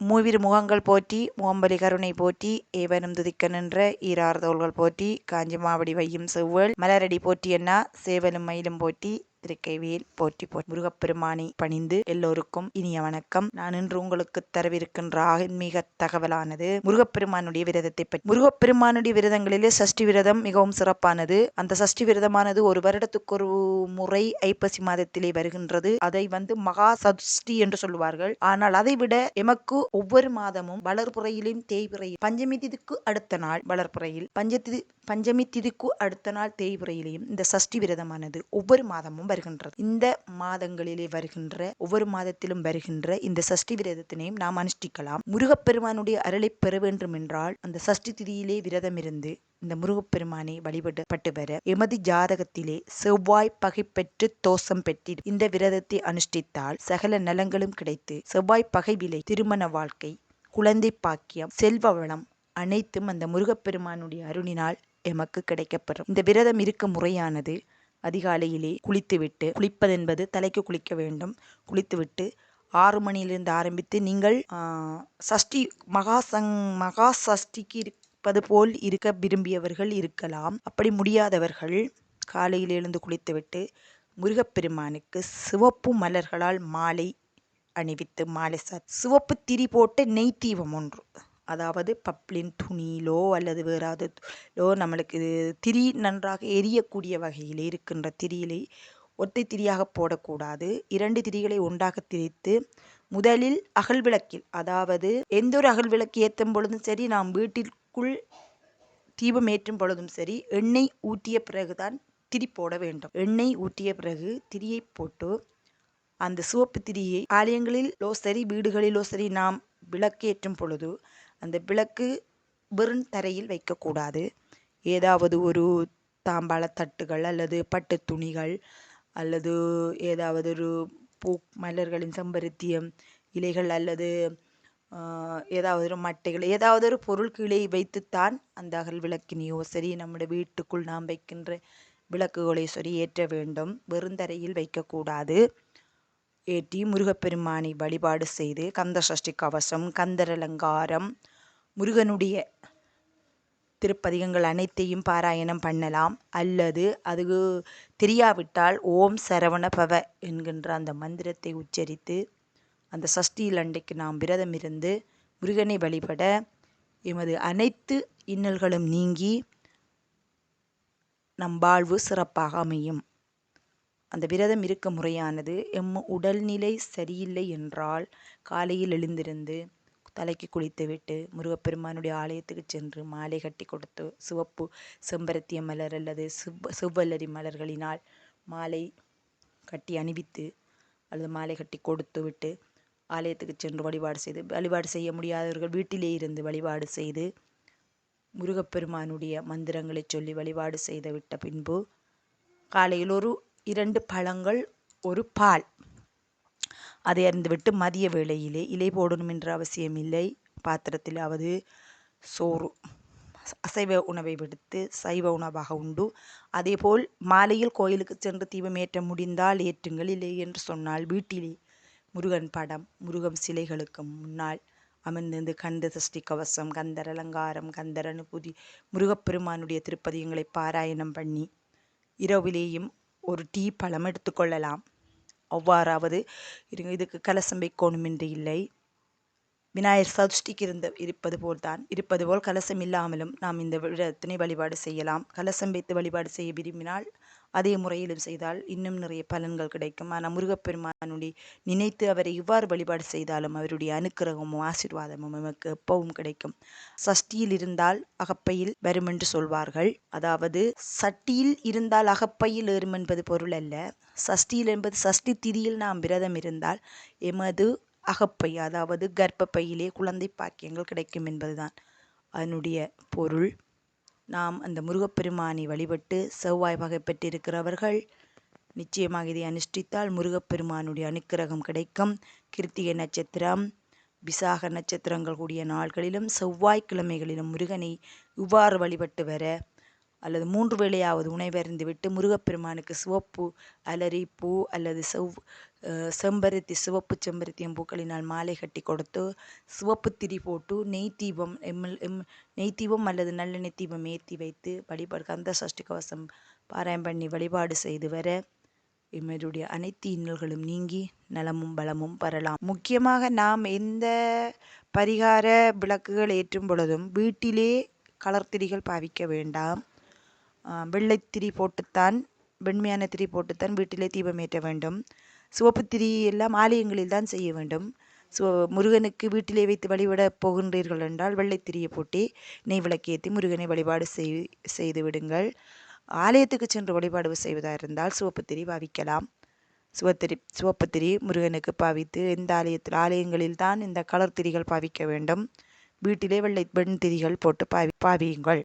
மூவிரு முகங்கள் போற்றி முகம்பலி கருணை போற்றி ஏவனும் துதிக்க நின்ற ஈராறு தோள்கள் போற்றி காஞ்சி மாவடி வையும் செவ்வேள் மலரடி போற்றி என்ன சேவலும் மயிலும் போற்றி திருக்கைவேல் போற்றி போற்றி. முருகப்பெருமானை பணிந்து எல்லோருக்கும் இனிய வணக்கம். நான் இன்று உங்களுக்கு தரவிருக்கின்ற ஆன்மீக தகவலானது முருகப்பெருமானுடைய விரதத்தை பற்றி. முருகப்பெருமானுடைய விரதங்களிலே சஷ்டி விரதம் மிகவும் சிறப்பானது. அந்த சஷ்டி விரதமானது ஒரு வருடத்துக்கு ஒரு முறை ஐப்பசி மாதத்திலே வருகின்றது. அதை மகா சஷ்டி என்று சொல்லுவார்கள். ஆனால் அதை விட எமக்கு ஒவ்வொரு மாதமும் வளர்புறையிலும் தேய்பிறையில் பஞ்சமி திதிக்கு அடுத்த நாள் வளர்புறையில் பஞ்சமி திதிக்கு அடுத்த நாள் தேய்பிறையிலையும் இந்த சஷ்டி விரதமானது ஒவ்வொரு மாதமும் வருகின்றது. இந்த மாதங்களிலே வருகின்ற ஒவ்வொரு மாதத்திலும் வருகின்ற இந்த சஷ்டி விரதத்தினையும் நாம் அனுஷ்டிக்கலாம். முருகப்பெருமானுடைய அருளை பெற வேண்டும் என்றால் அந்த சஷ்டி திதியிலே விரதம் இருந்து இந்த முருகப்பெருமானை வழிபடப்பட்டு வர எமது ஜாதகத்திலே செவ்வாய் பகை பெற்று தோஷம் பெற்று இந்த விரதத்தை அனுஷ்டித்தால் சகல நலங்களும் கிடைத்து செவ்வாய் பகை விலை, திருமண வாழ்க்கை, குழந்தை பாக்கியம், செல்வ வளம் அனைத்தும் அந்த முருகப்பெருமானுடைய அருளினால் எமக்கு கிடைக்கப்பெறும். இந்த விரதம் இருக்க முறையானது அதிகாலையிலே குளித்துவிட்டு, குளிப்பதென்பது தலைக்கு குளிக்க வேண்டும். குளித்துவிட்டு 6 மணியிலிருந்து ஆரம்பித்து நீங்கள் சஷ்டி மகா சஷ்டிக்கு இருப்பது போல் இருக்க விரும்பியவர்கள் இருக்கலாம். அப்படி முடியாதவர்கள் காலையில் எழுந்து குளித்துவிட்டு முருகப்பெருமானுக்கு சிவப்பு மலர்களால் மாலை அணிவித்து மாலை சிவப்பு திரி போட்டு நெய் தீபம் ஒன்று, அதாவது பப்ளின் துணியிலோ அல்லது வேறாவதோ நம்மளுக்கு திரி நன்றாக எரியக்கூடிய வகையில் இருக்கின்ற திரியிலை ஒற்றை திரியாக போடக்கூடாது. 2 திரிகளை ஒன்றாக திரித்து முதலில் அகல் விளக்கில், அதாவது எந்த ஒரு அகல் விளக்கு ஏற்றும் பொழுதும் சரி, நாம் வீட்டிற்குள் தீபம் ஏற்றும் பொழுதும் சரி, எண்ணெய் ஊற்றிய பிறகுதான் திரி போட வேண்டும். எண்ணெய் ஊற்றிய பிறகு திரியை போட்டு அந்த சிவப்பு திரியை ஆலயங்களிலோ சரி வீடுகளிலோ சரி நாம் விளக்கு ஏற்றும் பொழுது அந்த விளக்கு வெறும் தரையில் வைக்கக்கூடாது. ஏதாவது ஒரு தாம்பாள தட்டுகள் அல்லது பட்டு துணிகள் அல்லது ஏதாவது ஒரு பூ மலர்களின் செம்பருத்தியம் இலைகள் அல்லது ஏதாவது ஒரு மட்டைகள், ஏதாவது ஒரு பொருள் கீழே வைத்துத்தான் அந்த அகல் விளக்கினையோ சரி நம்முடைய வீட்டுக்குள் நாம் வைக்கின்ற விளக்குகளை சரி ஏற்ற வேண்டும். வெறுந்தரையில் வைக்கக்கூடாது. ஏற்றி முருகப்பெருமானை வழிபாடு செய்து கந்த சஷ்டி கவசம், கந்தர் அலங்காரம், முருகனுடைய திருப்பதிகங்கள் அனைத்தையும் பாராயணம் பண்ணலாம். அல்லது அது தெரியாவிட்டால் ஓம் சரவண பவ என்கின்ற அந்த மந்திரத்தை உச்சரித்து அந்த சஷ்டியில் அன்றைக்கு நாம் விரதம் இருந்து முருகனை வழிபட எமது அனைத்து இன்னல்களும் நீங்கி நம் வாழ்வு சிறப்பாக அமையும். அந்த விரதம் இருக்க முறையானது உடல்நிலை சரியில்லை என்றால் காலையில் எழுந்திருந்து தலைக்கு குளித்துவிட்டு முருகப்பெருமானுடைய ஆலயத்துக்கு சென்று மாலை கட்டி கொடுத்து சிவப்பு செம்பருத்திய மலர் அல்லது செவ்வல்லரி மலர்களினால் மாலை கட்டி அணிவித்து அல்லது மாலை கட்டி கொடுத்து விட்டு ஆலயத்துக்கு சென்று வழிபாடு செய்ய முடியாதவர்கள் வீட்டிலே இருந்து வழிபாடு செய்து முருகப்பெருமானுடைய மந்திரங்களை சொல்லி வழிபாடு செய்து விட்ட பின்பு காலையில் ஒரு 2 பழங்கள், ஒரு பால் அதை அறிந்துவிட்டு மதிய வேளையிலே இலை போடணும் என்ற அவசியம் இல்லை. பாத்திரத்திலாவது சோறு அசைவ உணவை விடுத்து சைவ உணவாக உண்டு. அதேபோல் மாலையில் கோயிலுக்கு சென்று தீபம் ஏற்ற முடிந்தால் ஏற்றுங்கள். இல்லை என்று சொன்னால் வீட்டிலே முருகன் படம், முருகன் சிலைகளுக்கு முன்னால் அமர்ந்து கந்த சஷ்டி கவசம், கந்தர் அலங்காரம், கந்தர் அனுபூதி, முருகப்பெருமானுடைய திருப்பதிகங்களை பாராயணம் பண்ணி இரவிலேயும் ஒரு டீ பழம் எடுத்துக்கொள்ளலாம். அவ்வாறாவது இதுக்கு கலசம் வைக்கணும் என்று இல்லை. விநாயகர் சதுஷ்டிக்கு இருப்பது போல் கலசம் இல்லாமலும் நாம் இந்த விரதத்தினை வழிபாடு செய்யலாம். கலசம் வைத்து வழிபாடு செய்ய விரும்பினால் அதே முறையிலும் செய்தால் இன்னும் நிறைய பலன்கள் கிடைக்கும். ஆனால் முருகப்பெருமானுடைய நினைத்து அவரை இவ்வாறு வழிபாடு செய்தாலும் அவருடைய அனுக்கிரகமும் ஆசீர்வாதமும் நமக்கு எப்பவும் கிடைக்கும். சஷ்டியில் இருந்தால் அகப்பையில் வரும் என்று சொல்வார்கள். அதாவது சட்டியில் இருந்தால் அகப்பையில் ஏறும் என்பது பொருள் அல்ல. சஷ்டியில் என்பது சஷ்டி திதியில் நாம் விரதம் இருந்தால் எமது அகப்பை, அதாவது கர்ப்பப்பையிலே குழந்தை பாக்கியங்கள் கிடைக்கும் என்பதுதான் அதனுடைய பொருள். நாம் அந்த முருகப்பெருமானை வழிபட்டு செவ்வாய் பகை பெற்றிருக்கிறவர்கள் நிச்சயமாக இதை அனுஷ்டித்தால் முருகப்பெருமானுடைய அனுக்கிரகம் கிடைக்கும். கிருத்திகை நட்சத்திரம், விசாக நட்சத்திரங்கள் கூடிய நாட்களிலும் செவ்வாய்க்கிழமைகளிலும் முருகனை இவ்வாறு வழிபட்டு வர அல்லது 3 வேளையாவது உணவருந்து விட்டு முருகப்பெருமானுக்கு சிவப்பு அலரி பூ அல்லது செம்பருத்தி சிவப்பு செம்பருத்தியம் பூக்களினால் மாலை கட்டி கொடுத்து சிவப்பு திரி போட்டு நெய் தீபம் அல்லது நல்லெண்ணெய் தீபம் ஏற்றி வைத்து வழிபாடு கந்த சஷ்டி கவசம் பாராயணம் பண்ணி வழிபாடு செய்து வர இவருடைய அனைத்து இன்னல்களும் நீங்கி நலமும் பலமும் பெறலாம். முக்கியமாக நாம் எந்த பரிகார விளக்குகள் ஏற்றும் பொழுதும் வீட்டிலே கலர்த்திரிகள் பாவிக்க வேண்டாம். வெள்ளைத்திரி போட்டுத்தான் வெண்மையான திரி போட்டுத்தான் வீட்டிலே தீபம் ஏற்ற வேண்டும். சிவப்பு திரி எல்லாம் ஆலயங்களில் தான் செய்ய வேண்டும். முருகனுக்கு வீட்டிலே வைத்து வழிபட போகின்றீர்கள் என்றால் வெள்ளைத்திரியை போட்டு நெய் விளக்கு ஏற்றி முருகனை வழிபாடு செய்து விடுங்கள். ஆலயத்துக்கு சென்று வழிபாடு செய்வதாக இருந்தால் சிவப்பு திரி பாவிக்கலாம். சிவப்பு திரி முருகனுக்கு பாவித்து எந்த ஆலயங்களில் தான் இந்த கலர் திரிகள் பாவிக்க வேண்டும். வீட்டிலே வெண் திரிகள் போட்டு பாவியுங்கள்.